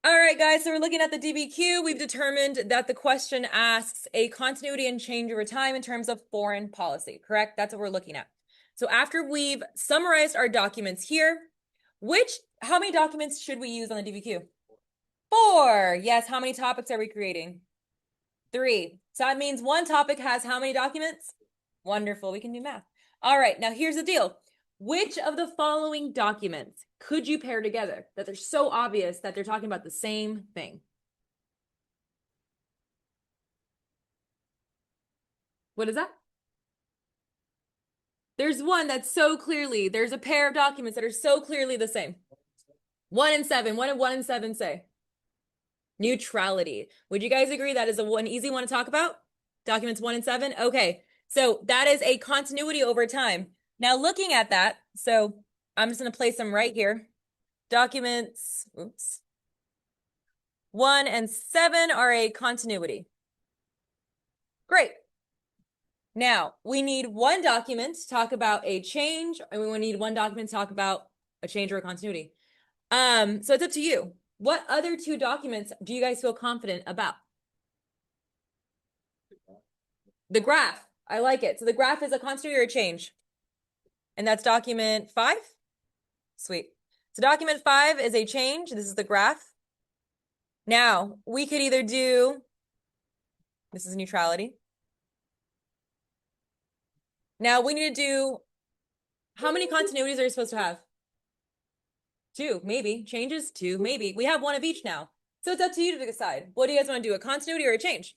All right, guys, so we're looking at the DBQ. We've determined that the question asks a continuity and change over time in terms of foreign policy, correct? That's what we're looking at. So after we've summarized our documents here, how many documents should we use on the DBQ? 4. Yes, how many topics are we creating? 3. So that means one topic has how many documents? Wonderful, we can do math. All right, now here's the deal. Which of the following documents could you pair together that they're so obvious that they're talking about the same thing? What is that? There's one that's so clearly, there's a pair of documents that are so clearly the same. 1 and 7. What did 1 and 7 say? Neutrality. Would you guys agree that is an easy one to talk about? Documents 1 and 7? Okay, so that is a continuity over time. Now looking at that, so I'm just going to place them right here. Documents, 1 and 7 are a continuity. Great. Now, we need one document to talk about a change, and we need one document to talk about a change or a continuity. So it's up to you. What other 2 documents do you guys feel confident about? The graph. I like it. So the graph is a continuity or a change. And that's document 5? Sweet. So document 5 is a change. This is the graph. Now, we could either do, this is neutrality. Now, we need to do, how many continuities are you supposed to have? 2, maybe. Changes? 2, maybe. We have one of each now. So it's up to you to decide. What do you guys want to do, a continuity or a change?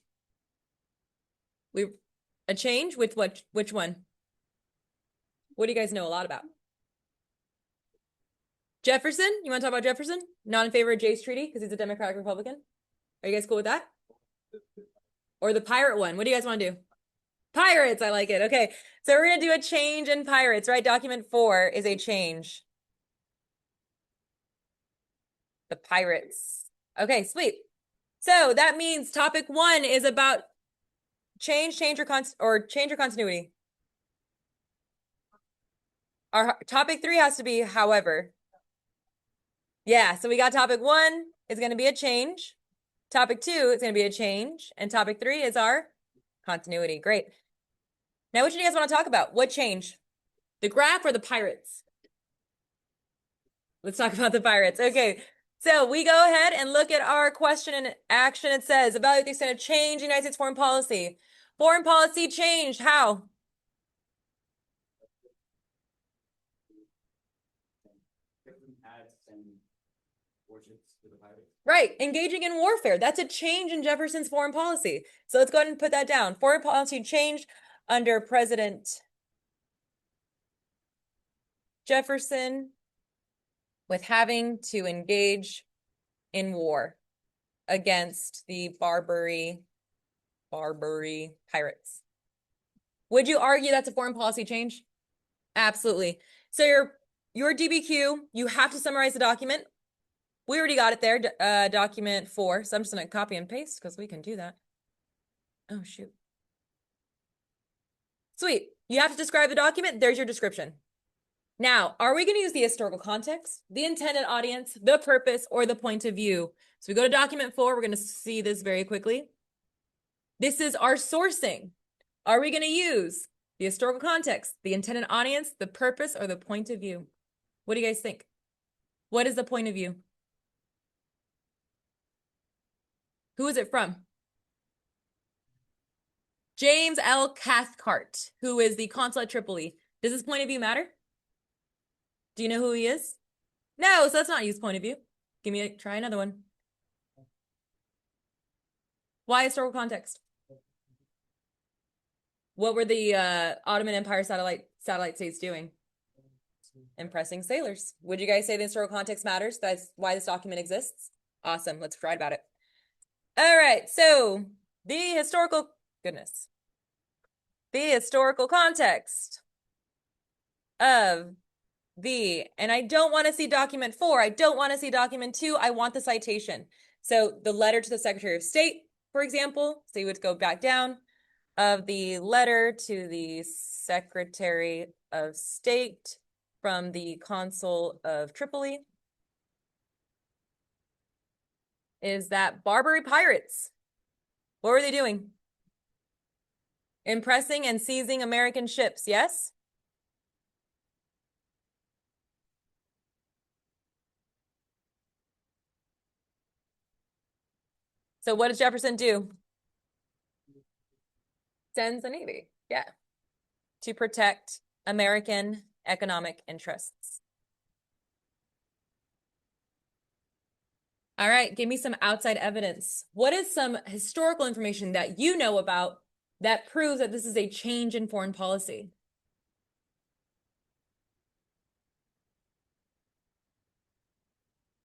A change with what? Which one? What do you guys know a lot about? Jefferson? You want to talk about Jefferson? Not in favor of Jay's treaty because he's a Democratic Republican? Are you guys cool with that? Or the pirate one? What do you guys want to do? Pirates, I like it. Okay, so we're going to do a change in pirates, right? Document 4 is a change. The pirates. Okay, sweet. So that means topic 1 is about change or continuity. Our topic 3 has to be however. Yeah, so we got topic 1 is going to be a change. Topic 2 is going to be a change. And topic 3 is our continuity. Great. Now, which do you guys want to talk about? What change? The graph or the pirates? Let's talk about the pirates. Okay, so we go ahead and look at our question in action. It says, evaluate the extent of change in United States foreign policy. Foreign policy changed. How? Right, engaging in warfare. That's a change in Jefferson's foreign policy. So let's go ahead and put that down. Foreign policy changed under President Jefferson with having to engage in war against the Barbary pirates. Would you argue that's a foreign policy change? Absolutely. So your DBQ, you have to summarize the document. We already got it there, document 4. So I'm just going to copy and paste because we can do that. Oh, shoot. Sweet. You have to describe the document. There's your description. Now, are we going to use the historical context, the intended audience, the purpose, or the point of view? So we go to document 4. We're going to see this very quickly. This is our sourcing. Are we going to use the historical context, the intended audience, the purpose, or the point of view? What do you guys think? What is the point of view? Who is it from? James L. Cathcart, who is the consul at Tripoli. Does his point of view matter? Do you know who he is? No, so let's not use point of view. Try another one. Why historical context? What were the Ottoman Empire satellite states doing? Impressing sailors. Would you guys say the historical context matters? That's why this document exists? Awesome. Let's write about it. All right. So the historical context of and I don't want to see document 4. I don't want to see document 2. I want the citation. So the letter to the Secretary of State, for example, so you would go back down of the letter to the Secretary of State from the Consul of Tripoli. is that Barbary pirates, what were they doing? Impressing and seizing American ships, yes? So what does Jefferson do? Sends the Navy, yeah, to protect American economic interests. All right, give me some outside evidence. What is some historical information that you know about that proves that this is a change in foreign policy?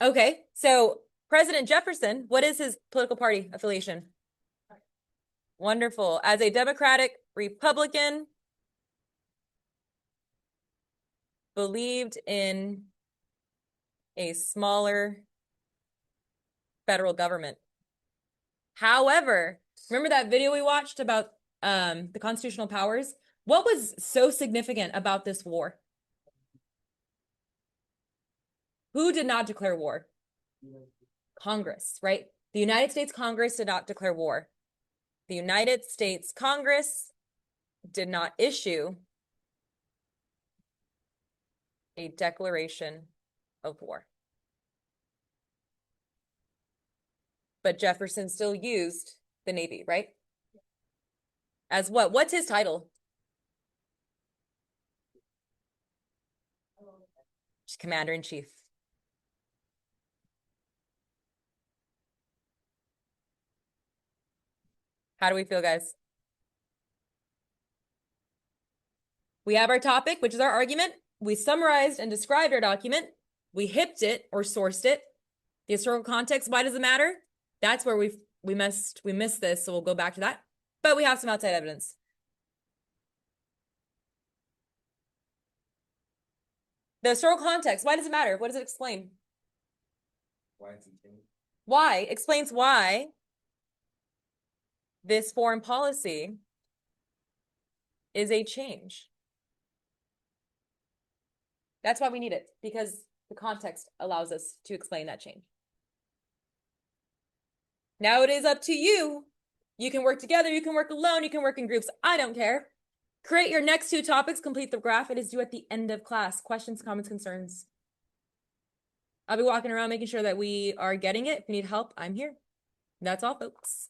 Okay, so President Jefferson, what is his political party affiliation? Wonderful. As a Democratic Republican, believed in a smaller federal government. However, remember that video we watched about the constitutional powers? What was so significant about this war? Who did not declare war? Congress, right? The United States Congress did not declare war. The United States Congress did not issue a declaration of war. But Jefferson still used the Navy, right? As what? What's his title? Commander-in-Chief. How do we feel, guys? We have our topic, which is our argument. We summarized and described our document. We HIPPed it or sourced it. The historical context, why does it matter? That's where we missed this, so we'll go back to that. But we have some outside evidence. The historical context, why does it matter? What does it explain? Why it's changed. Why? Explains why this foreign policy is a change. That's why we need it, because the context allows us to explain that change. Now it is up to you. You can work together, you can work alone, you can work in groups. I don't care. Create your next 2 topics, complete the graph. It is due at the end of class. Questions, comments, concerns. I'll be walking around making sure that we are getting it. If you need help, I'm here. That's all, folks.